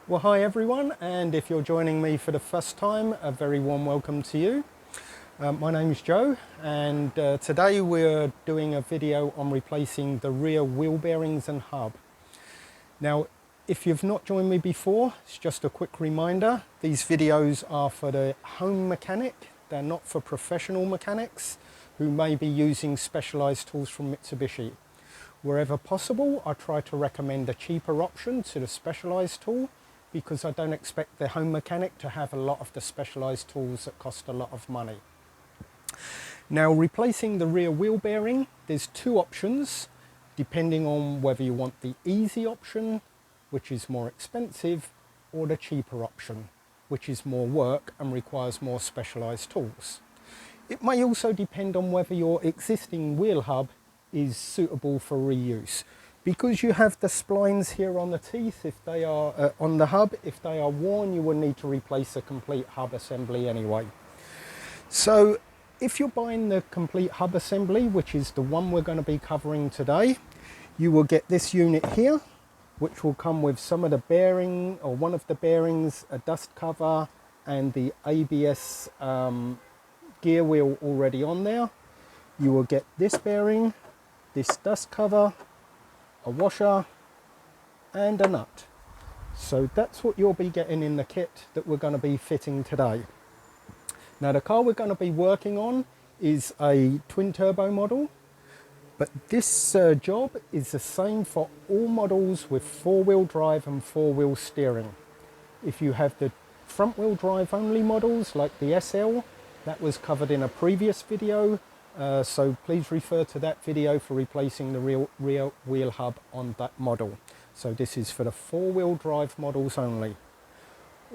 Well, hi everyone, and if you're joining me for the first time, a very warm welcome to you. My name is Joe, and today we're doing a video on replacing the rear wheel bearings and hub. Now, if you've not joined me before, it's just a quick reminder, these videos are for the home mechanic. They're not for professional mechanics who may be using specialised tools from Mitsubishi. Wherever possible, I try to recommend a cheaper option to the specialised tool, because I don't expect the home mechanic to have a lot of the specialised tools that cost a lot of money. Now, replacing the rear wheel bearing, there's two options depending on whether you want the easy option, which is more expensive, or the cheaper option, which is more work and requires more specialised tools. It may also depend on whether your existing wheel hub is suitable for reuse. Because you have the splines here on the teeth, if they are on the hub, if they are worn, you will need to replace a complete hub assembly anyway. So if you're buying the complete hub assembly, which is the one we're going to be covering today, you will get this unit here, which will come with some of the bearing, or one of the bearings, a dust cover, and the ABS gear wheel already on there. You will get this bearing, this dust cover, a washer and a nut. So that's what you'll be getting in the kit that we're going to be fitting today. Now, the car we're going to be working on is a twin turbo model, but this job is the same for all models with four-wheel drive and four-wheel steering. If you have the front-wheel drive only models like the SL, that was covered in a previous video. So please refer to that video for replacing the rear wheel hub on that model. So this is for the four-wheel drive models only.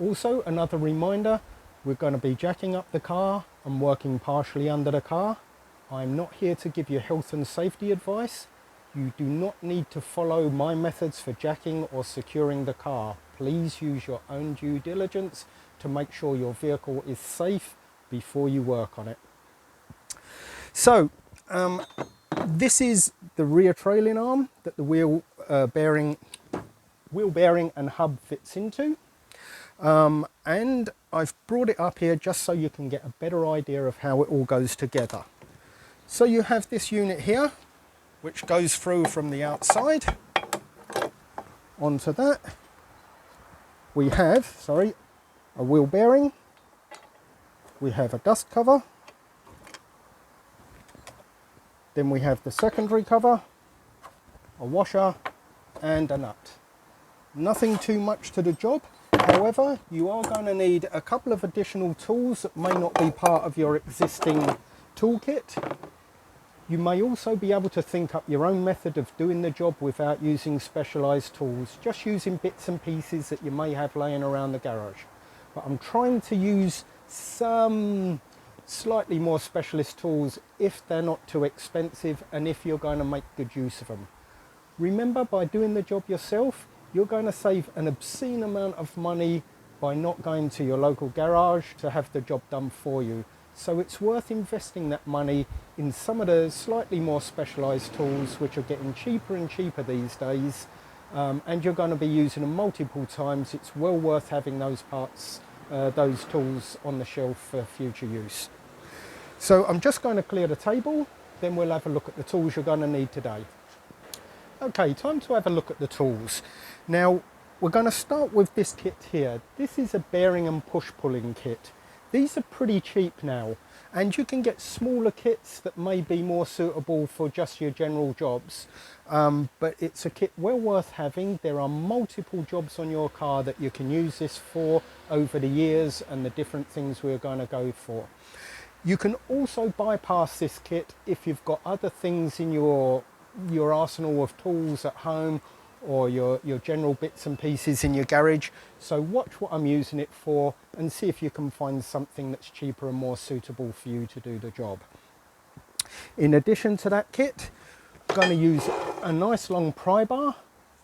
Also, another reminder, we're going to be jacking up the car and working partially under the car. I'm not here to give you health and safety advice. You do not need to follow my methods for jacking or securing the car. Please use your own due diligence to make sure your vehicle is safe before you work on it. So this is the rear trailing arm that the wheel bearing and hub fits into, and I've brought it up here just so you can get a better idea of how it all goes together. So you have this unit here which goes through from the outside. Onto that we have, a wheel bearing, we have a dust cover, then we have the secondary cover, a washer and a nut. Nothing too much to the job. However, you are going to need a couple of additional tools that may not be part of your existing toolkit. You may also be able to think up your own method of doing the job without using specialised tools, just using bits and pieces that you may have laying around the garage. But I'm trying to use some slightly more specialist tools if they're not too expensive and if you're going to make good use of them. Remember, by doing the job yourself, you're going to save an obscene amount of money by not going to your local garage to have the job done for you. So it's worth investing that money in some of the slightly more specialised tools, which are getting cheaper and cheaper these days, and you're going to be using them multiple times. It's well worth having those parts, those tools on the shelf for future use. So I'm just going to clear the table, then we'll have a look at the tools you're going to need today. Okay, time to have a look at the tools. Now, we're going to start with this kit here. This is a bearing and push pulling kit. These are pretty cheap now, and you can get smaller kits that may be more suitable for just your general jobs. But it's a kit well worth having. There are multiple jobs on your car that you can use this for over the years and the different things we're going to go for. You can also bypass this kit if you've got other things in your arsenal of tools at home, or your general bits and pieces in your garage. So watch what I'm using it for and see if you can find something that's cheaper and more suitable for you to do the job. In addition to that kit, I'm going to use a nice long pry bar.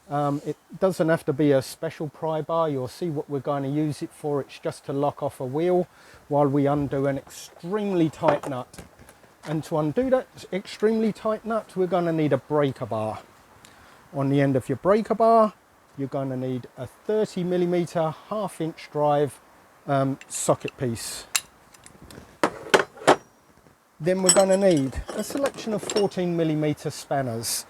It doesn't have to be a special pry bar. You'll see what we're going to use it for. It's just to lock off a wheel while we undo an extremely tight nut. And to undo that extremely tight nut, we're going to need a breaker bar. On the end of your breaker bar, you're going to need a 30mm 1/2" drive socket piece. Then we're going to need a selection of 14mm spanners.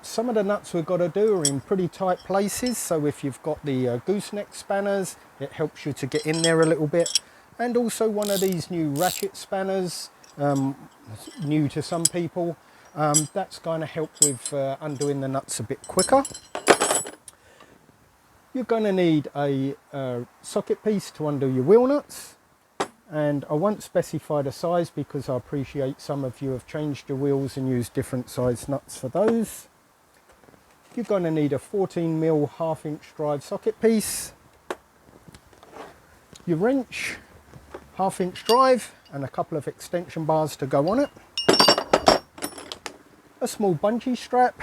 Some of the nuts we've got to do are in pretty tight places, so if you've got the gooseneck spanners, it helps you to get in there a little bit. And also one of these new ratchet spanners, new to some people, that's going to help with undoing the nuts a bit quicker. You're going to need a socket piece to undo your wheel nuts. And I won't specify the size because I appreciate some of you have changed your wheels and used different size nuts for those. You're going to need a 14mm 1/2" drive socket piece, your wrench, 1/2" drive, and a couple of extension bars to go on it, a small bungee strap,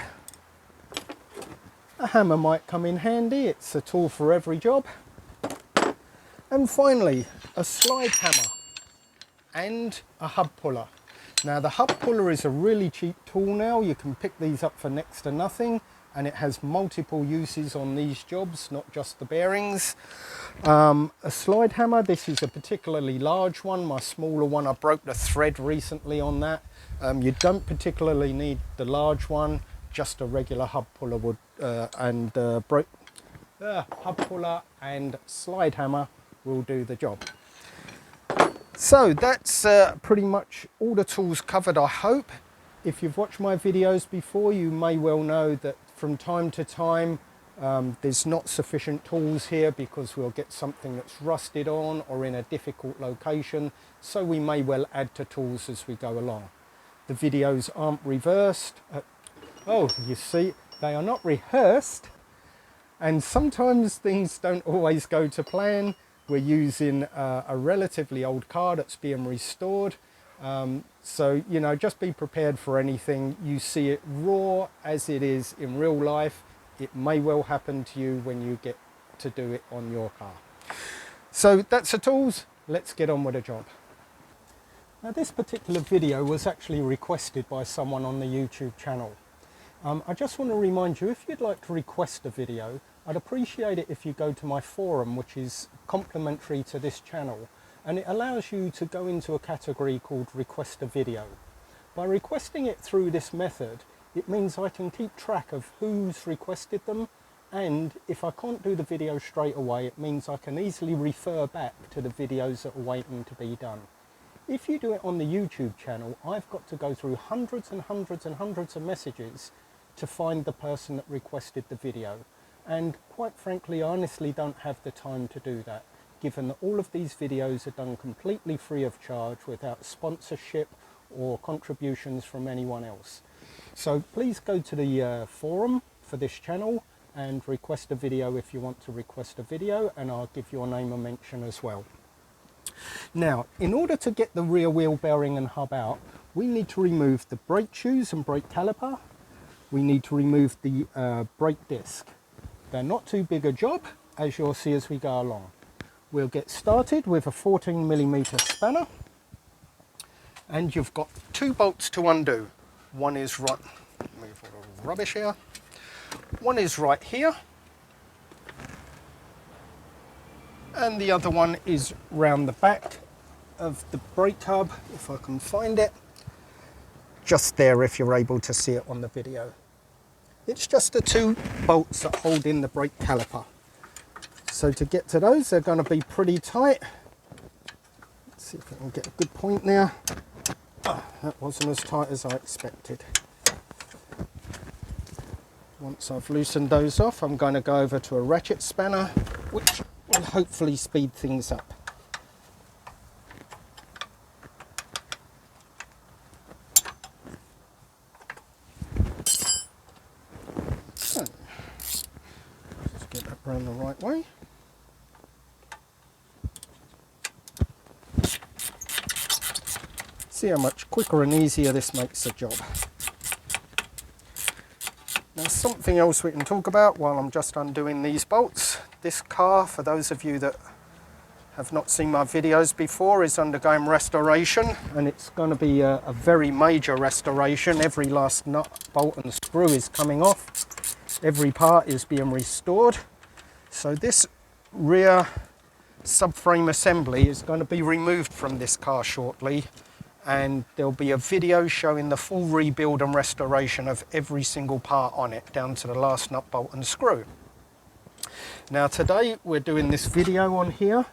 a hammer might come in handy, it's a tool for every job. And finally, a slide hammer and a hub puller. Now the hub puller is a really cheap tool now. You can pick these up for next to nothing, and it has multiple uses on these jobs, not just the bearings. A slide hammer, this is a particularly large one. My smaller one, I broke the thread recently on that. You don't particularly need the large one, just a regular hub puller would, hub puller and slide hammer will do the job. So that's pretty much all the tools covered, I hope. If you've watched my videos before, you may well know that from time to time there's not sufficient tools here because we'll get something that's rusted on or in a difficult location, so we may well add to tools as we go along. The videos aren't reversed. Oh, you see, they are not rehearsed, and sometimes things don't always go to plan. We're using a relatively old car that's being restored. So, you know, just be prepared for anything. You see it raw as it is in real life. It may well happen to you when you get to do it on your car. So that's the tools. Let's get on with the job. Now this particular video was actually requested by someone on the YouTube channel. I just want to remind you, if you'd like to request a video, I'd appreciate it if you go to my forum, which is complimentary to this channel, and it allows you to go into a category called Request a Video. By requesting it through this method, it means I can keep track of who's requested them, and if I can't do the video straight away, it means I can easily refer back to the videos that are waiting to be done. If you do it on the YouTube channel, I've got to go through hundreds and hundreds and hundreds of messages to find the person that requested the video. And quite frankly, I honestly don't have the time to do that, given that all of these videos are done completely free of charge without sponsorship or contributions from anyone else. So please go to the forum for this channel and request a video if you want to request a video, and I'll give your name a mention as well. Now, in order to get the rear wheel bearing and hub out, we need to remove the brake shoes and brake caliper. We need to remove the brake disc. They're not too big a job, as you'll see as we go along. We'll get started with a 14mm spanner, and you've got 2 bolts to undo. One is right, move all the rubbish here. One is right here, and the other one is round the back of the brake hub, if I can find it. Just there, if you're able to see it on the video. It's just the 2 bolts that hold in the brake caliper. So to get to those, they're going to be pretty tight. Let's see if I can get a good point there. Oh, that wasn't as tight as I expected. Once I've loosened those off, I'm going to go over to a ratchet spanner, which will hopefully speed things up. So, let's get that around the right way. See how much quicker and easier this makes the job. Now, something else we can talk about while I'm just undoing these bolts. This car, for those of you that have not seen my videos before, is undergoing restoration, and it's going to be a very major restoration. Every last nut, bolt and screw is coming off. every part is being restored. So this rear subframe assembly is going to be removed from this car shortly, and there'll be a video showing the full rebuild and restoration of every single part on it, down to the last nut, bolt and screw. Now today we're doing this video on here.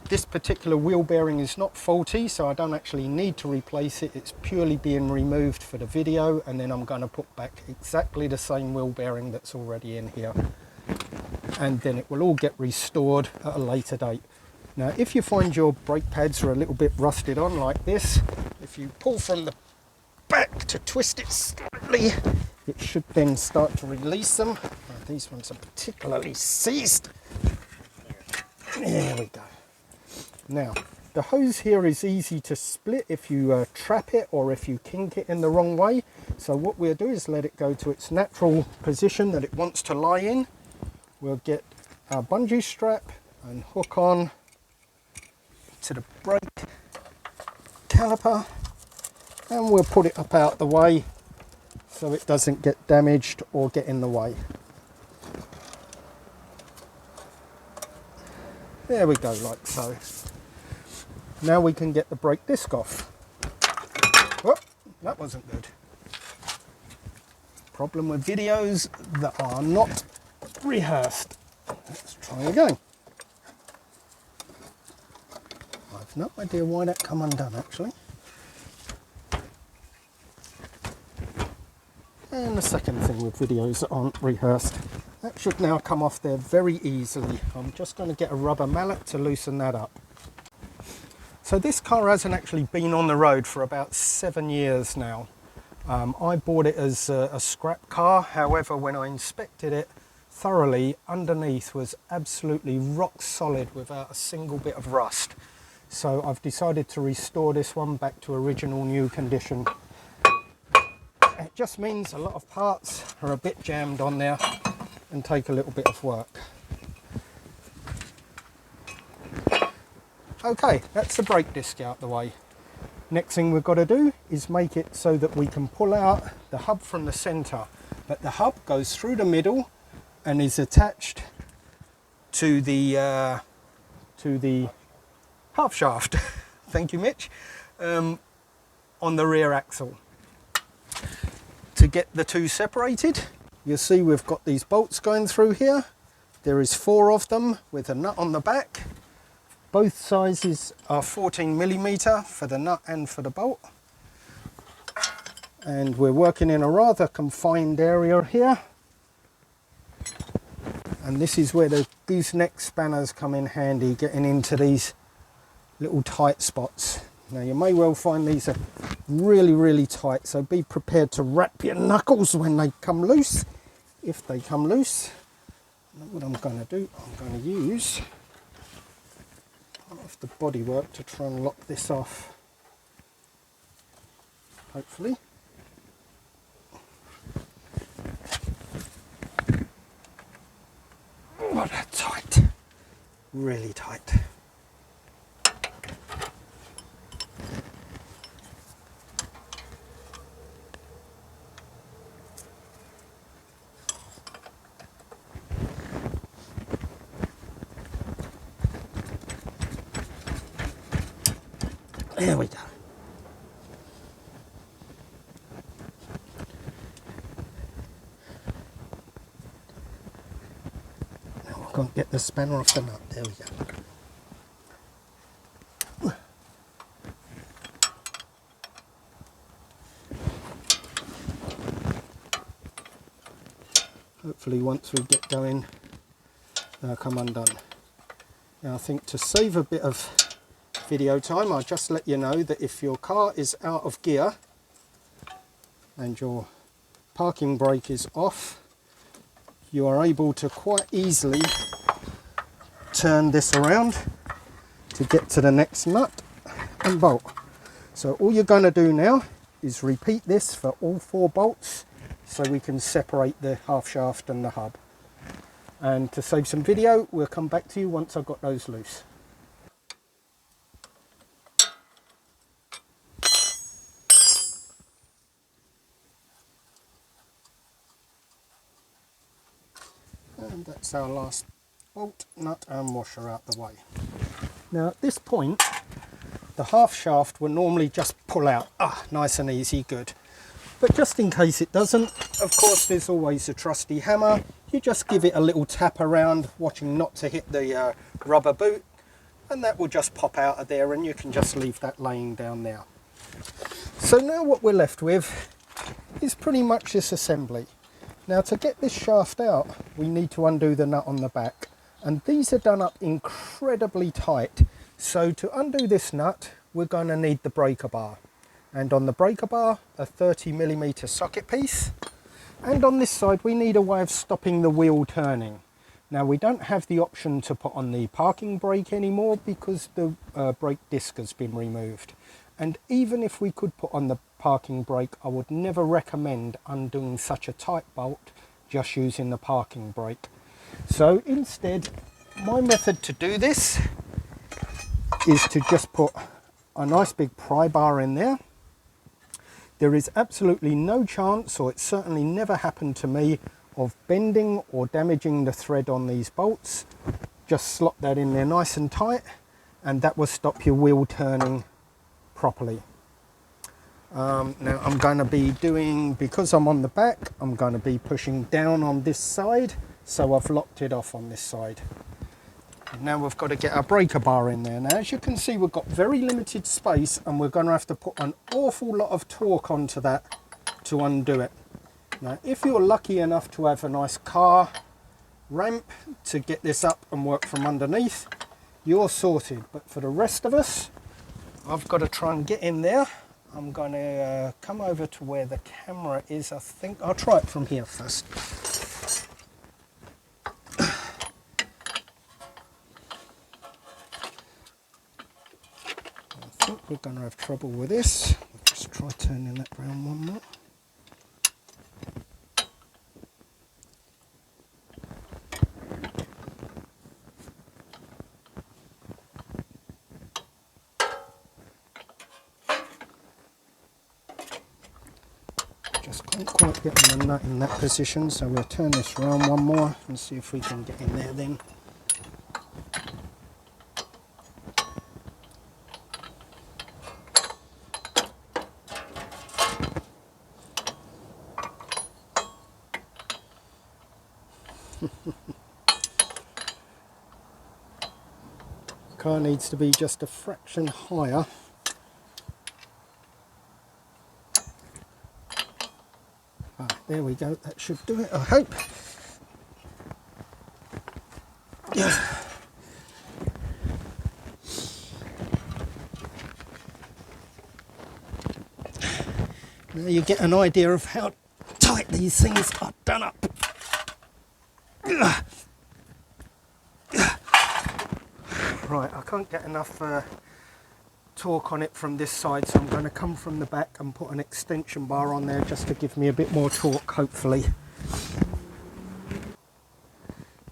This particular wheel bearing is not faulty, so I don't actually need to replace it. It's purely being removed for the video, and then I'm going to put back exactly the same wheel bearing that's already in here, and then it will all get restored at a later date. Now if you find your brake pads are a little bit rusted on like this, if you pull from the back to twist it slightly, it should then start to release them. These ones are particularly seized. There we go. Now, the hose here is easy to split if you trap it or if you kink it in the wrong way. So what we'll do is let it go to its natural position that it wants to lie in. We'll get our bungee strap and hook on to the brake caliper, and we'll put it up out the way so it doesn't get damaged or get in the way. There we go, like so. Now we can get the brake disc off. Oh, that wasn't good. Problem with videos that are not rehearsed. Let's try again. I've no idea why that come undone actually. And the second thing with videos that aren't rehearsed. That should now come off there very easily. I'm just going to get a rubber mallet to loosen that up. So this car hasn't actually been on the road for about 7 years now. I bought it as a scrap car. However, when I inspected it thoroughly, underneath was absolutely rock solid without a single bit of rust. So I've decided to restore this one back to original new condition. It just means a lot of parts are a bit jammed on there and take a little bit of work. Okay, that's the brake disc out the way. Next thing we've got to do is make it so that we can pull out the hub from the center. But the hub goes through the middle and is attached to the half shaft. Thank you, Mitch. On the rear axle. To get the two separated, you'll see we've got these bolts going through here. There is 4 of them with a nut on the back. Both sizes are 14mm for the nut and for the bolt. And we're working in a rather confined area here. And this is where the gooseneck spanners come in handy, getting into these little tight spots. Now you may well find these are really tight, so be prepared to wrap your knuckles when they come loose, if they come loose. Now what I'm going to do, I'm going to use part of the bodywork to try and lock this off, hopefully. Oh, that's tight, really tight. There we go. Now we're going to get the spanner off the nut. There we go. Hopefully once we get going, they'll come undone. Now I think to save a bit of video time, I'll just let you know that if your car is out of gear and your parking brake is off, you are able to quite easily turn this around to get to the next nut and bolt. So all you're going to do now is repeat this for all 4 bolts so we can separate the half shaft and the hub. And to save some video, we'll come back to you once I've got those loose. that's our last bolt, nut and washer out the way. Now at this point, the half shaft will normally just pull out. Nice and easy, good. But just in case it doesn't, of course there's always a trusty hammer. You just give it a little tap around, watching not to hit the rubber boot, and that will just pop out of there, and you can just leave that laying down there. So now what we're left with is pretty much this assembly. Now to get this shaft out, we need to undo the nut on the back, and these are done up incredibly tight. So to undo this nut, we're going to need the breaker bar, and on the breaker bar a 30mm socket piece, and on this side we need a way of stopping the wheel turning. Now we don't have the option to put on the parking brake anymore because the brake disc has been removed, and even if we could put on the parking brake, I would never recommend undoing such a tight bolt just using the parking brake. So instead, my method to do this is to just put a nice big pry bar in there. There is absolutely no chance, or it certainly never happened to me, of bending or damaging the thread on these bolts. Just slot that in there nice and tight, and that will stop your wheel turning properly. Now I'm going to be doing, because I'm on the back, I'm going to be pushing down on this side, so I've locked it off on this side. Now we've got to get our breaker bar in there. Now as you can see, we've got very limited space, and we're going to have to put an awful lot of torque onto that to undo it. Now if you're lucky enough to have a nice car ramp to get this up and work from underneath, you're sorted. But for the rest of us, I've got to try and get in there. I'm going to come over to where the camera is. I think I'll try it from here first. I think we're going to have trouble with this. I'll just try turning that round one more. Just can't quite get the nut in that position, so we'll turn this round one more and see if we can get in there then. Car needs to be just a fraction higher. There we go, that should do it, I hope. Yeah. Now you get an idea of how tight these things are done up. Right, I can't get enough torque on it from this side, so I'm going to come from the back and put an extension bar on there just to give me a bit more torque, hopefully.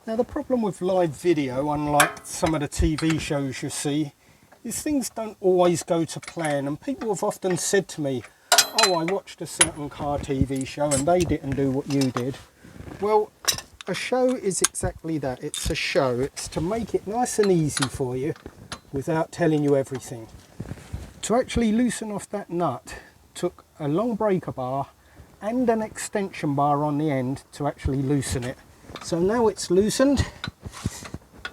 Now the problem with live video, unlike some of the TV shows you see, is things don't always go to plan, and people have often said to me, oh, I watched a certain car TV show and they didn't do what you did. Well, a show is exactly that. It's a show. It's to make it nice and easy for you without telling you everything. To actually loosen off that nut took a long breaker bar and an extension bar on the end to actually loosen it. So now it's loosened,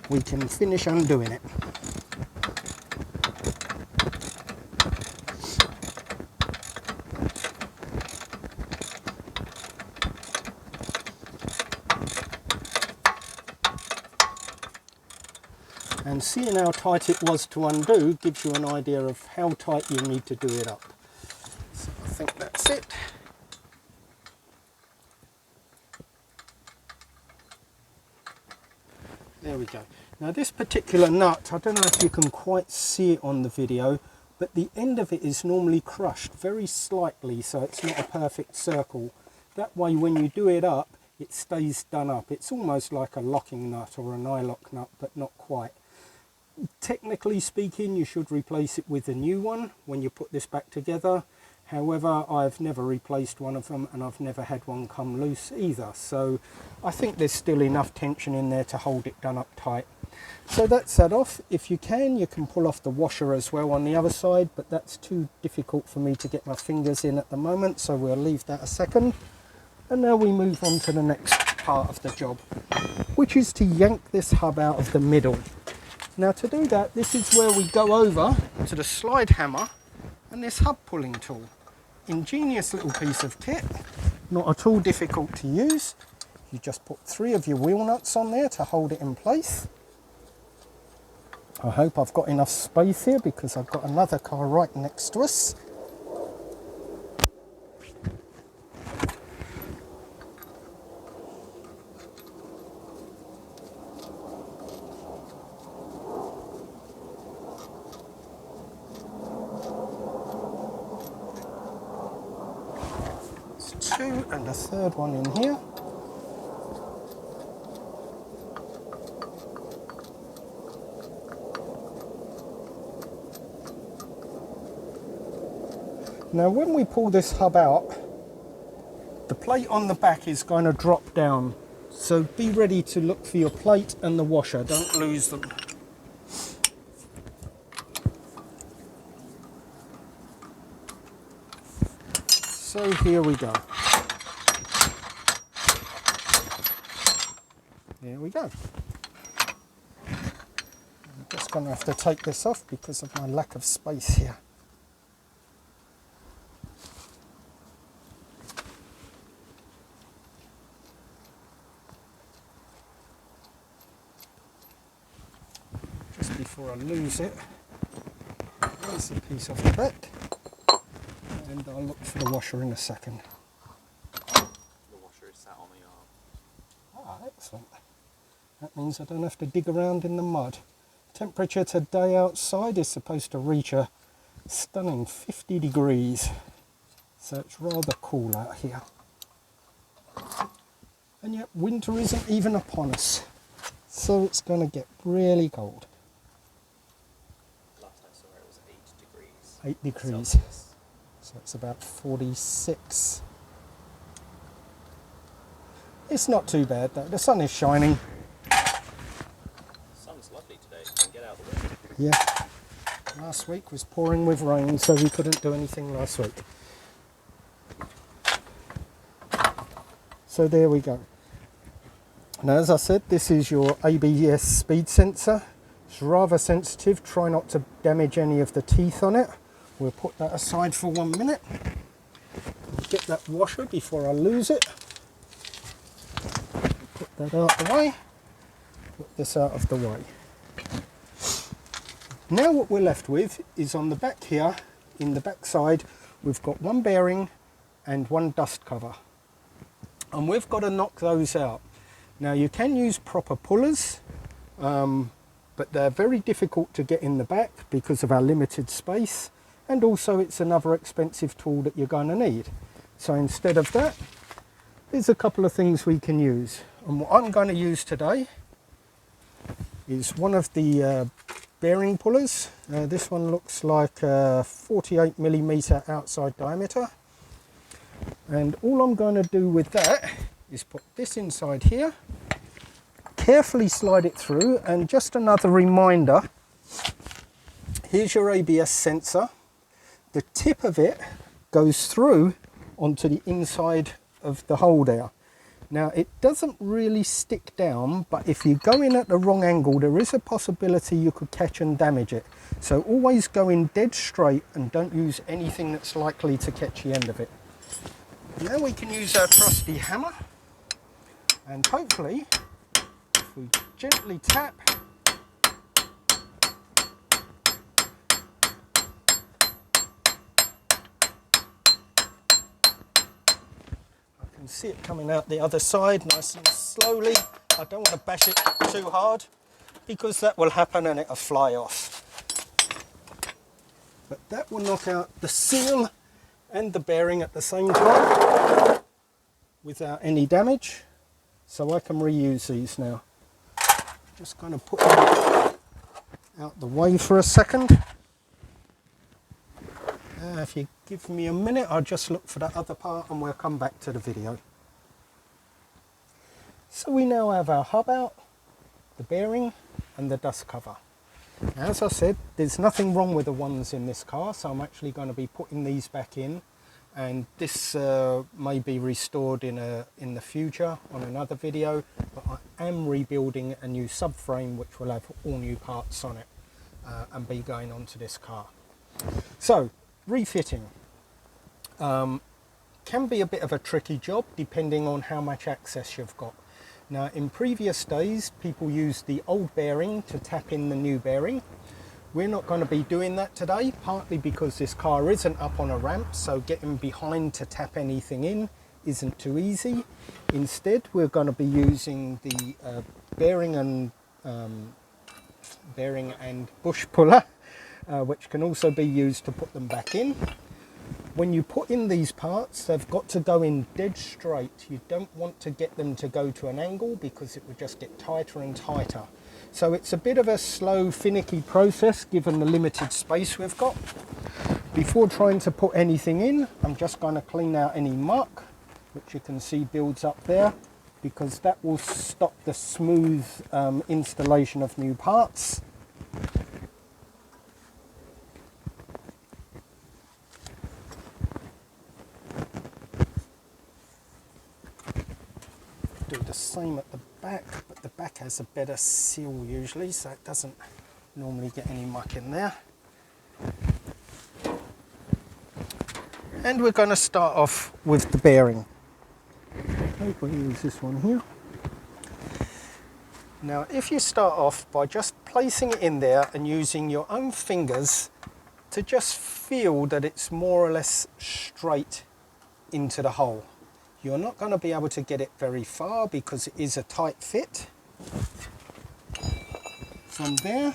we can finish undoing it. And seeing how tight it was to undo gives you an idea of how tight you need to do it up. So I think that's it. There we go. Now this particular nut, I don't know if you can quite see it on the video, but the end of it is normally crushed very slightly, so it's not a perfect circle. That way when you do it up, it stays done up. It's almost like a locking nut or a nylock nut, but not quite. Technically speaking, you should replace it with a new one when you put this back together. However, I've never replaced one of them, and I've never had one come loose either. So I think there's still enough tension in there to hold it done up tight. So that's that off. If you can pull off the washer as well on the other side, but that's too difficult for me to get my fingers in at the moment, so we'll leave that a second. And now we move on to the next part of the job, which is to yank this hub out of the middle. Now to do that, this is where we go over to the slide hammer and this hub pulling tool. Ingenious little piece of kit, not at all difficult to use. You just put 3 of your wheel nuts on there to hold it in place. I hope I've got enough space here because I've got another car right next to us. There's 2 and a third one in here. Now when we pull this hub out, the plate on the back is going to drop down. So be ready to look for your plate and the washer, don't lose them. So here we go. There we go. I'm just going to have to take this off because of my lack of space here. Before I lose it, there's the piece off the back, and I'll look for the washer in a second. The washer is sat on the arm. Ah, excellent. That means I don't have to dig around in the mud. Temperature today outside is supposed to reach a stunning 50 degrees, so it's rather cool out here. And yet winter isn't even upon us, so it's going to get really cold. 8 degrees, Celsius. So it's about 46. It's not too bad though, the sun is shining. The sun's lovely today, you can get out of the way. Yeah, last week was pouring with rain, so we couldn't do anything last week. So there we go. Now as I said, this is your ABS speed sensor. It's rather sensitive, try not to damage any of the teeth on it. We'll put that aside for 1 minute. Get that washer before I lose it. Put that out of the way. Put this out of the way. Now what we're left with is on the back here, in the back side, we've got 1 bearing and 1 dust cover. And we've got to knock those out. Now you can use proper pullers, but they're very difficult to get in the back because of our limited space. And also it's another expensive tool that you're going to need. So instead of that, there's a couple of things we can use. And what I'm going to use today is one of the bearing pullers. This one looks like a 48mm outside diameter. And all I'm going to do with that is put this inside here, carefully slide it through, and just another reminder, here's your ABS sensor. The tip of it goes through onto the inside of the hole there. Now it doesn't really stick down, but if you go in at the wrong angle, there is a possibility you could catch and damage it. So always go in dead straight and don't use anything that's likely to catch the end of it. Now we can use our trusty hammer, and hopefully if we gently tap, you can see it coming out the other side nice and slowly. I don't want to bash it too hard because that will happen and it'll fly off. But that will knock out the seal and the bearing at the same time without any damage. So I can reuse these now. Just going to put them out the way for a second. if you give me a minute, I'll just look for that other part and we'll come back to the video. So we now have our hub out, the bearing and the dust cover. Now, as I said, there's nothing wrong with the ones in this car, so I'm actually going to be putting these back in, and this may be restored in the future on another video, but I am rebuilding a new subframe which will have all new parts on it and be going onto this car. So refitting can be a bit of a tricky job depending on how much access you've got. Now, in previous days, people used the old bearing to tap in the new bearing. We're not going to be doing that today, partly because this car isn't up on a ramp, so getting behind to tap anything in isn't too easy. Instead, we're going to be using the bearing and bush puller, which can also be used to put them back in. When you put in these parts, they've got to go in dead straight. You don't want to get them to go to an angle because it would just get tighter and tighter. So it's a bit of a slow, finicky process given the limited space we've got. Before trying to put anything in, I'm just going to clean out any muck, which you can see builds up there, because that will stop the smooth installation of new parts. Do the same at the back, but the back has a better seal usually, so it doesn't normally get any muck in there. And we're going to start off with the bearing. Okay, we'll use this one here. Now, if you start off by just placing it in there and using your own fingers to just feel that it's more or less straight into the hole. You're not going to be able to get it very far because it is a tight fit. From there,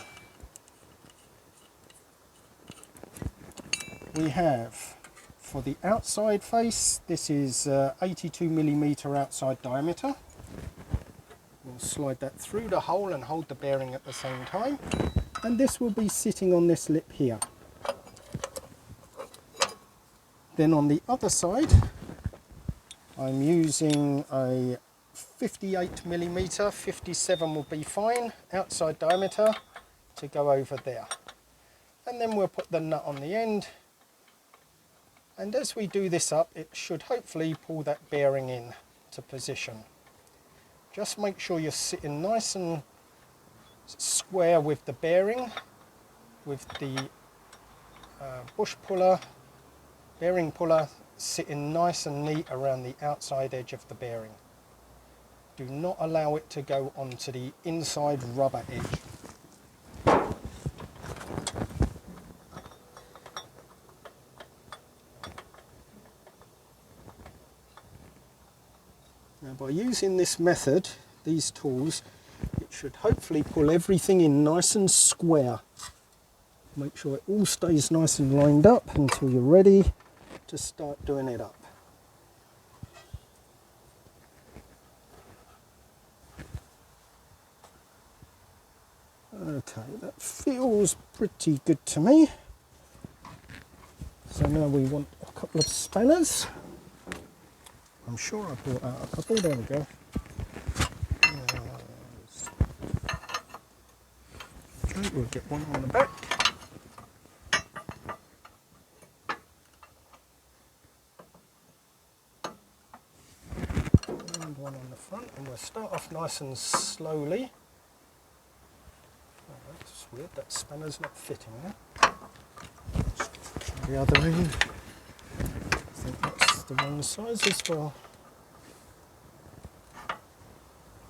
we have, for the outside face, this is 82mm outside diameter. We'll slide that through the hole and hold the bearing at the same time. And this will be sitting on this lip here. Then on the other side, I'm using a 58mm, 57 will be fine, outside diameter to go over there. And then we'll put the nut on the end. And as we do this up, it should hopefully pull that bearing in to position. Just make sure you're sitting nice and square with the bearing, with the bush puller, bearing puller, sitting nice and neat around the outside edge of the bearing. Do not allow it to go onto the inside rubber edge. Now, by using this method, these tools, it should hopefully pull everything in nice and square. Make sure it all stays nice and lined up until you're ready to start doing it up. Okay, that feels pretty good to me. So now we want a couple of spanners. I'm sure I brought out a couple. There we go. Okay, we'll get one on the back. One on the front, and we'll start off nice and slowly. Oh, that's weird, that spanner's not fitting there. The other end, I think that's the wrong size as well.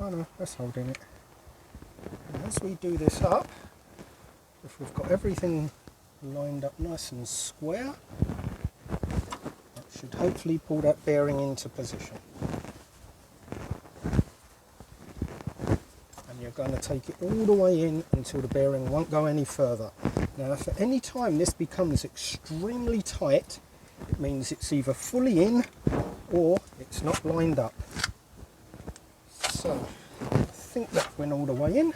Oh no, that's holding it. And as we do this up, if we've got everything lined up nice and square, that should hopefully pull that bearing into position. You're going to take it all the way in until the bearing won't go any further. Now, if at any time this becomes extremely tight, it means it's either fully in or it's not lined up. So, I think that went all the way in.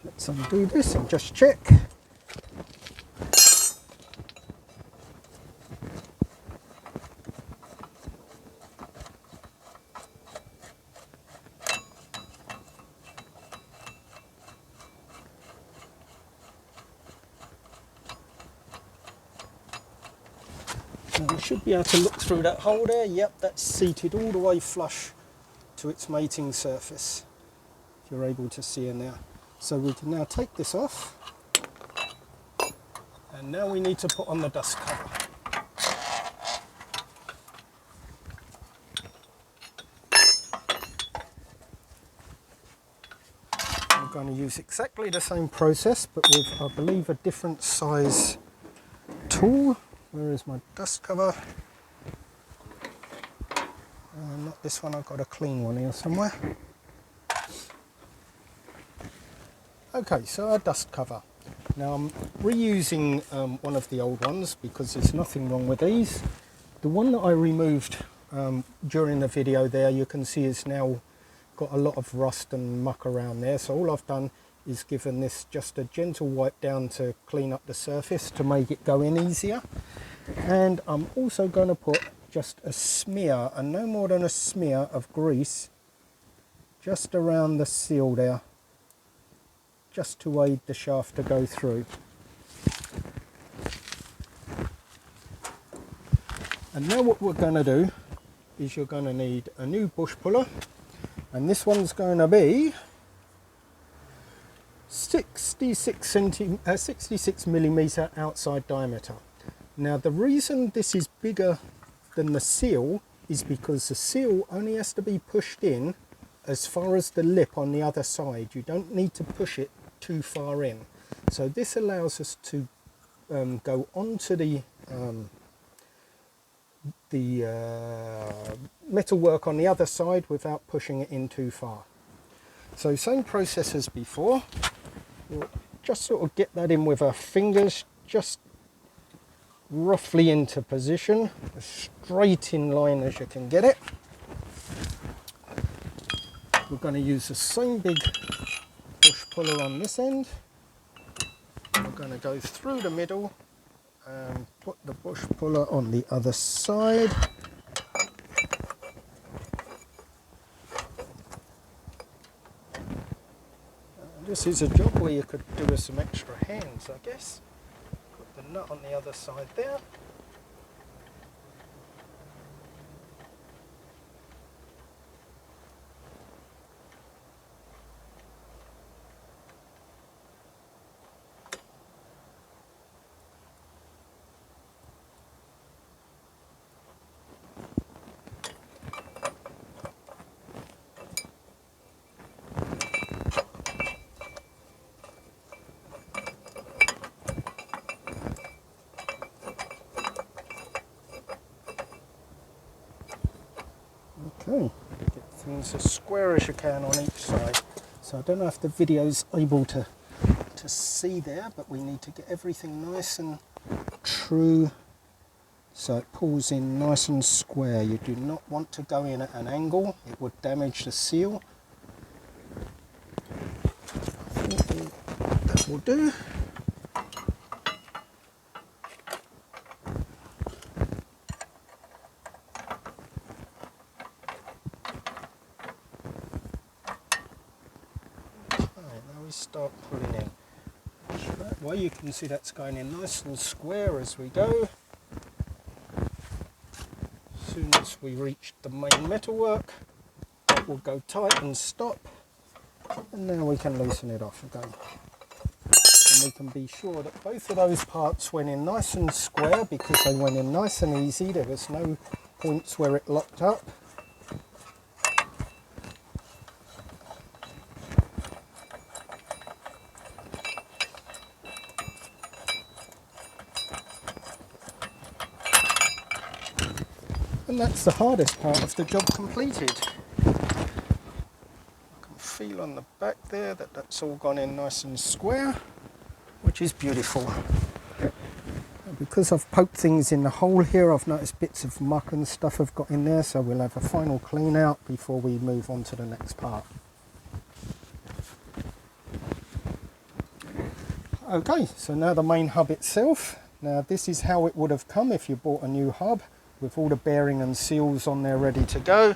Let's undo this and just check. You should be able to look through that hole there. Yep, that's seated all the way flush to its mating surface, if you're able to see in there. So we can now take this off, and now we need to put on the dust cover. I'm going to use exactly the same process, but with, I believe, a different size tool. Where is my dust cover? Not this one, I've got a clean one here somewhere. Okay, so our dust cover. Now I'm reusing one of the old ones because there's nothing wrong with these. The one that I removed during the video there, you can see it's now got a lot of rust and muck around there. So all I've done is given this just a gentle wipe down to clean up the surface to make it go in easier. And I'm also going to put just a smear, and no more than a smear of grease just around the seal there, just to aid the shaft to go through. And now what we're going to do is you're going to need a new bush puller, and this one's going to be 66 millimeter outside diameter. Now the reason this is bigger than the seal is because the seal only has to be pushed in as far as the lip on the other side. You don't need to push it too far in. So this allows us to go onto the metalwork on the other side without pushing it in too far. So same process as before. We'll just sort of get that in with our fingers, just roughly into position, as straight in line as you can get it. We're going to use the same big bush puller on this end. We're going to go through the middle and put the bush puller on the other side. This is a job where you could do with some extra hands, I guess. Put the nut on the other side there. Okay, get things as square as you can on each side. So I don't know if the video's able to see there, but we need to get everything nice and true so it pulls in nice and square. You do not want to go in at an angle, it would damage the seal. I think that will do. Start pulling in. That way you can see that's going in nice and square as we go. As soon as we reach the main metalwork, it will go tight and stop, and now we can loosen it off again. And we can be sure that both of those parts went in nice and square because they went in nice and easy. There was no points where it locked up. And that's the hardest part of the job completed. I can feel on the back there that that's all gone in nice and square, which is beautiful. And because I've poked things in the hole here, I've noticed bits of muck and stuff have got in there, so we'll have a final clean out before we move on to the next part. Okay, so now the main hub itself. Now this is how it would have come if you bought a new hub, with all the bearing and seals on there ready to go.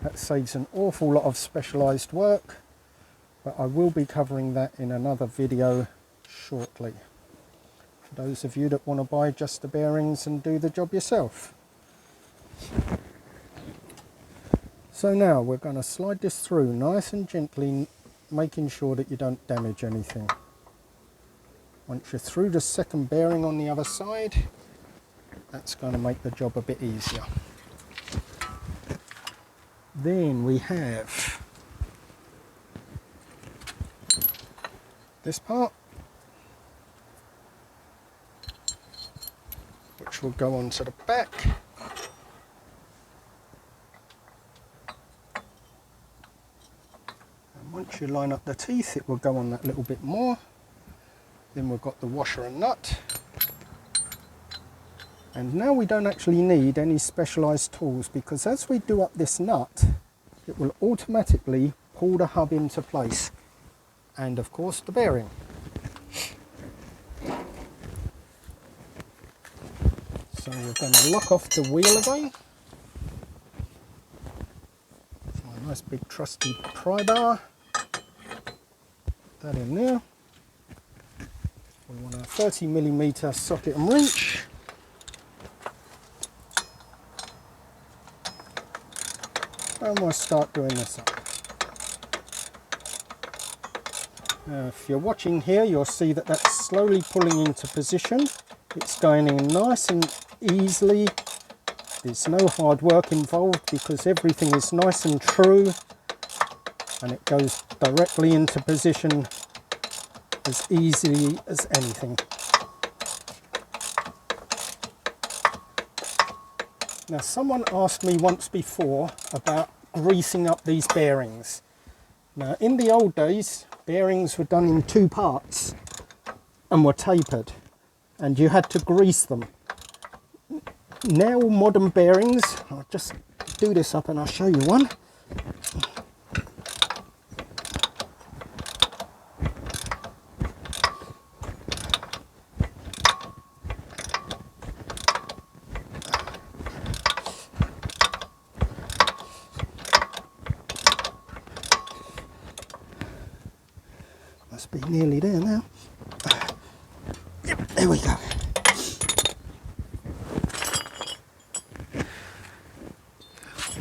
That saves an awful lot of specialised work, but I will be covering that in another video shortly, for those of you that want to buy just the bearings and do the job yourself. So now we're going to slide this through nice and gently, making sure that you don't damage anything. Once you're through the second bearing on the other side, that's going to make the job a bit easier. Then we have this part, which will go onto the back. And once you line up the teeth, it will go on that little bit more. Then we've got the washer and nut. And now we don't actually need any specialised tools, because as we do up this nut, it will automatically pull the hub into place. And of course the bearing. So we're going to lock off the wheel again. So a nice big trusty pry bar. Put that in there. We want a 30mm socket and wrench. And we'll start doing this up. Now, if you're watching here, you'll see that that's slowly pulling into position. It's going in nice and easily. There's no hard work involved because everything is nice and true, and it goes directly into position as easily as anything. Now, someone asked me once before about greasing up these bearings. Now, in the old days, bearings were done in two parts and were tapered, and you had to grease them. Now, modern bearings, I'll just do this up and I'll show you one. Must be nearly there now. Yep, there we go.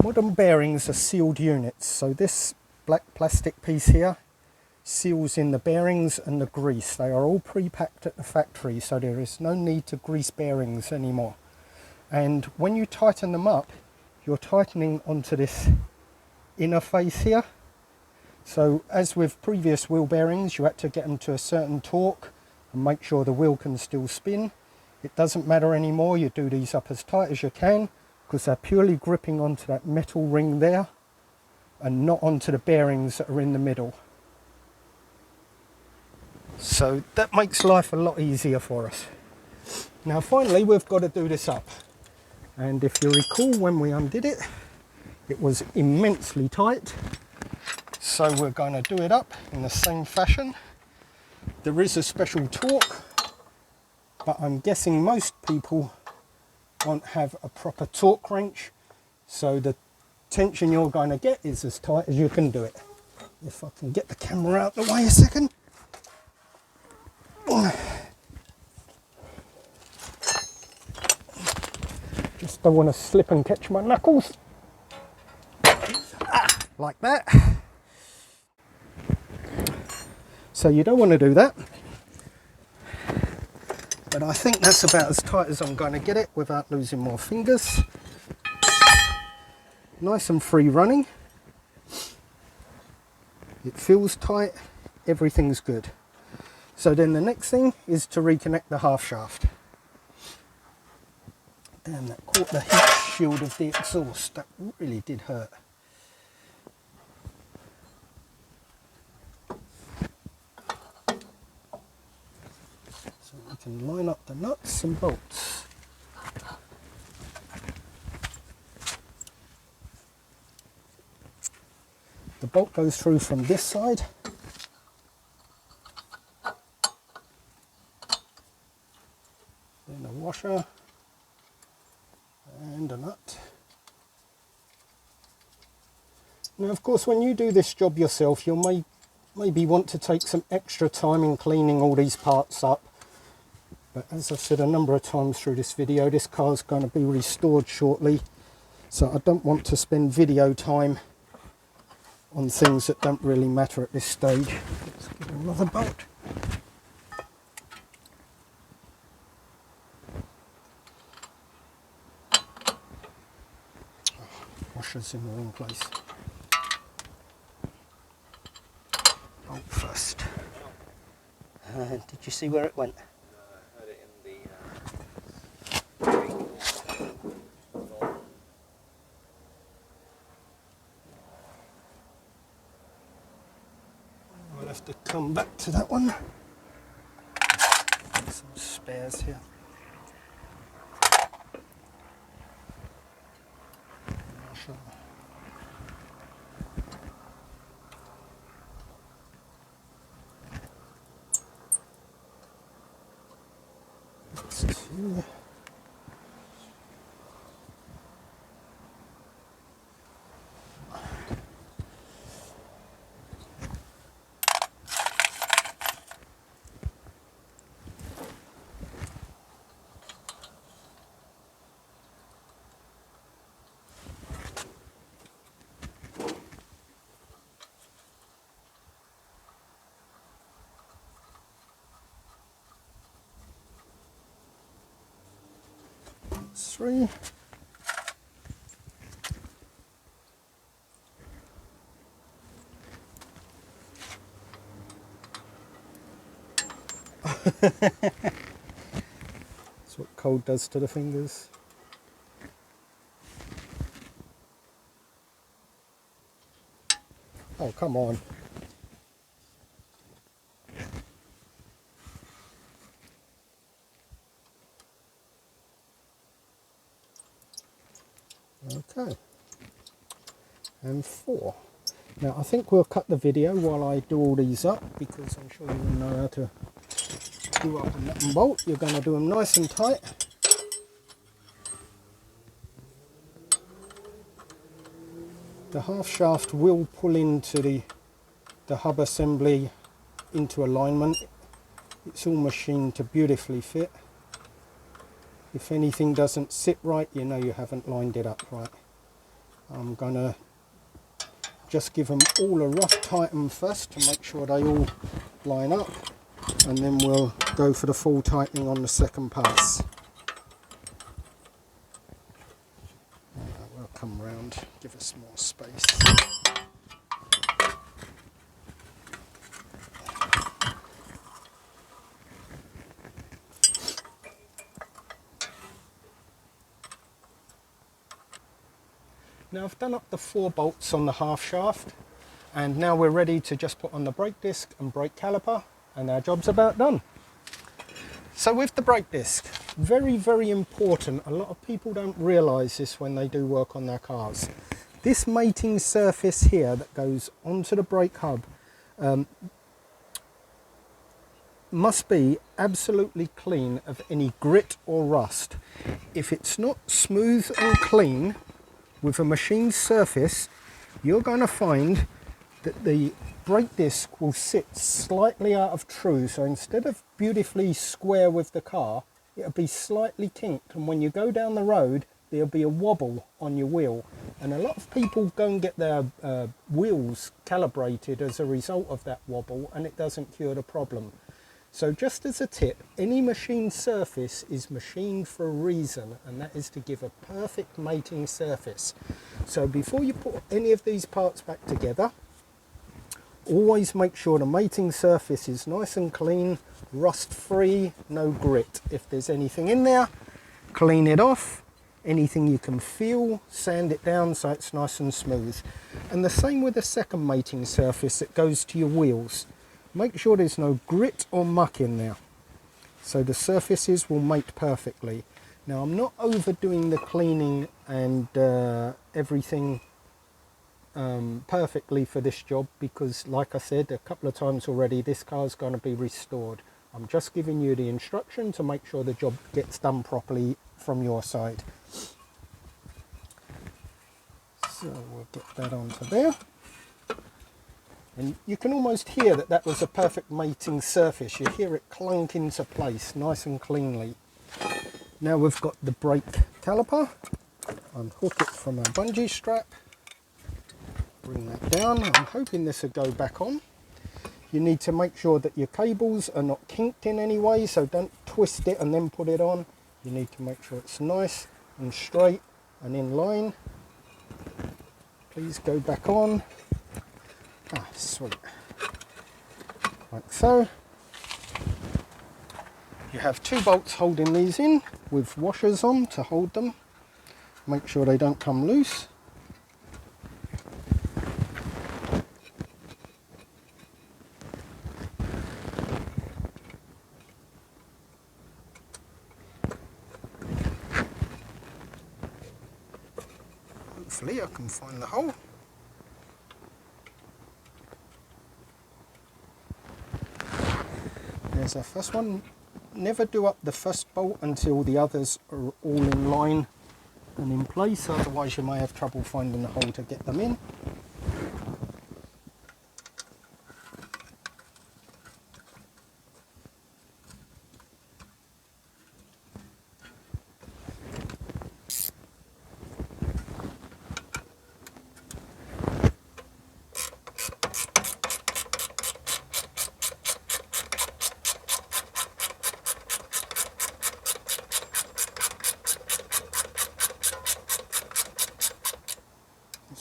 Modern bearings are sealed units, so this black plastic piece here seals in the bearings and the grease. They are all pre-packed at the factory, so there is no need to grease bearings anymore. And when you tighten them up, you're tightening onto this inner face here. So as with previous wheel bearings, you had to get them to a certain torque and make sure the wheel can still spin. It doesn't matter anymore. You do these up as tight as you can because they're purely gripping onto that metal ring there and not onto the bearings that are in the middle. So that makes life a lot easier for us. Now finally, we've got to do this up. And if you recall, when we undid it, it was immensely tight. So we're going to do it up in the same fashion. There is a special torque, but I'm guessing most people won't have a proper torque wrench. So the tension you're going to get is as tight as you can do it. If I can get the camera out of the way a second. Just don't want to slip and catch my knuckles. Like that. So you don't want to do that, but I think that's about as tight as I'm going to get it without losing more fingers. Nice and free running. It feels tight, everything's good. So then the next thing is to reconnect the half shaft. Damn, that caught the heat shield of the exhaust. That really did hurt. And line up the nuts and bolts. The bolt goes through from this side. Then a washer and a nut. Now of course, when you do this job yourself, you'll maybe want to take some extra time in cleaning all these parts up. But as I've said a number of times through this video, this car's going to be restored shortly, So I don't want to spend video time on things that don't really matter at this stage. Let's get another bolt. Washer's in the wrong place. Bolt first. Did you see where it went? I heard it in the I'll have to come back to that one. Some spares here. Two. Three. That's what cold does to the fingers. Oh, come on. Okay, and 4. Now I think we'll cut the video while I do all these up, because I'm sure you know how to do up a nut and bolt. You're going to do them nice and tight. The half shaft will pull into the hub assembly into alignment. It's all machined to beautifully fit. If anything doesn't sit right, you know you haven't lined it up right. I'm going to just give them all a rough tighten first to make sure they all line up, and then we'll go for the full tightening on the second pass. We'll come round, give us more space. Now I've done up the 4 bolts on the half shaft, and now we're ready to just put on the brake disc and brake caliper, and our job's about done. So with the brake disc, very, very important. A lot of people don't realise this when they do work on their cars. This mating surface here that goes onto the brake hub must be absolutely clean of any grit or rust. If it's not smooth and clean with a machined surface, you're going to find that the brake disc will sit slightly out of true. So instead of beautifully square with the car, it'll be slightly kinked, and when you go down the road there'll be a wobble on your wheel. And a lot of people go and get their wheels calibrated as a result of that wobble, and it doesn't cure the problem. So just as a tip, any machined surface is machined for a reason, and that is to give a perfect mating surface. So before you put any of these parts back together, always make sure the mating surface is nice and clean, rust free, no grit. If there's anything in there, clean it off. Anything you can feel, sand it down so it's nice and smooth. And the same with the second mating surface that goes to your wheels. Make sure there's no grit or muck in there, so the surfaces will mate perfectly. Now I'm not overdoing the cleaning and everything perfectly for this job, because like I said a couple of times already, this car's going to be restored. I'm just giving you the instruction to make sure the job gets done properly from your side. So we'll get that onto there. And you can almost hear that that was a perfect mating surface. You hear it clunk into place nice and cleanly. Now we've got the brake caliper. unhook it from a bungee strap, bring that down. I'm hoping this will go back on. You need to make sure that your cables are not kinked in any way, so don't twist it and then put it on. You need to make sure it's nice and straight and in line. Please go back on. Ah, sweet. Like so. You have 2 bolts holding these in with washers on to hold them. Make sure they don't come loose. Hopefully I can find the hole. There's our first one. Never do up the first bolt until the others are all in line and in place, otherwise you may have trouble finding the hole to get them in.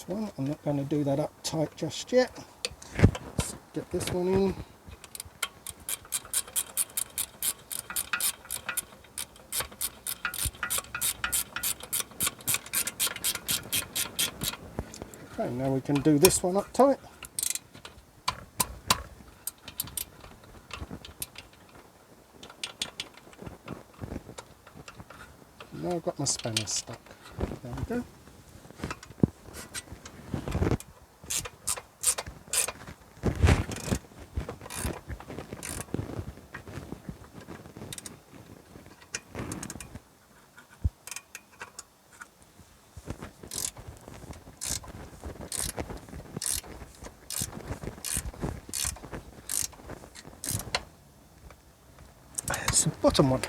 One. I'm not going to do that up tight just yet. Let's get this one in. Okay, now we can do this one up tight. Now I've got my spanner stuck. There we go. That's the bottom one.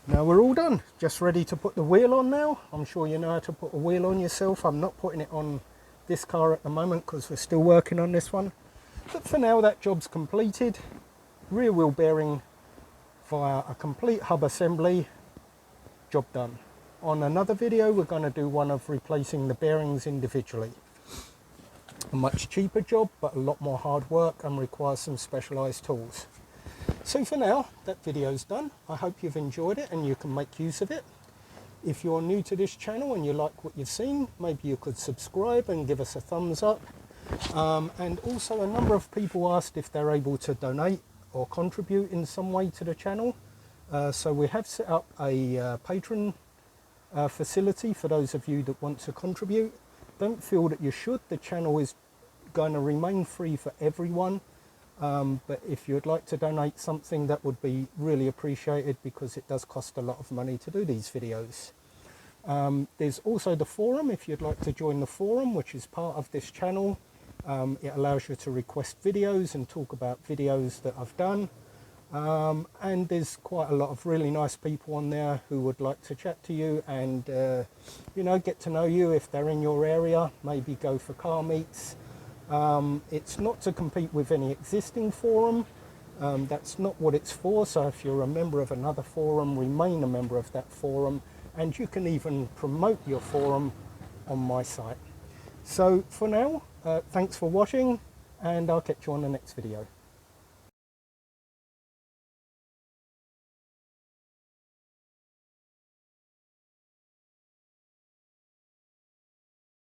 Now we're all done, just ready to put the wheel on now. I'm sure you know how to put a wheel on yourself. I'm not putting it on this car at the moment because we're still working on this one. But for now that job's completed. Rear wheel bearing via a complete hub assembly, job done. On another video we're going to do one of replacing the bearings individually. A much cheaper job but a lot more hard work and requires some specialised tools. So for now, that video's done. I hope you've enjoyed it and you can make use of it. If you're new to this channel and you like what you've seen, maybe you could subscribe and give us a thumbs up. And also a number of people asked if they're able to donate or contribute in some way to the channel. So we have set up a Patreon facility for those of you that want to contribute. Don't feel that you should. The channel is going to remain free for everyone. But if you'd like to donate something, that would be really appreciated because it does cost a lot of money to do these videos. There's also the forum if you'd like to join the forum, which is part of this channel. It allows you to request videos and talk about videos that I've done. And there's quite a lot of really nice people on there who would like to chat to you and you know, get to know you if they're in your area, maybe go for car meets. It's not to compete with any existing forum. That's not what it's for. So if you're a member of another forum, remain a member of that forum, and you can even promote your forum on my site. So for now, thanks for watching, and I'll catch you on the next video.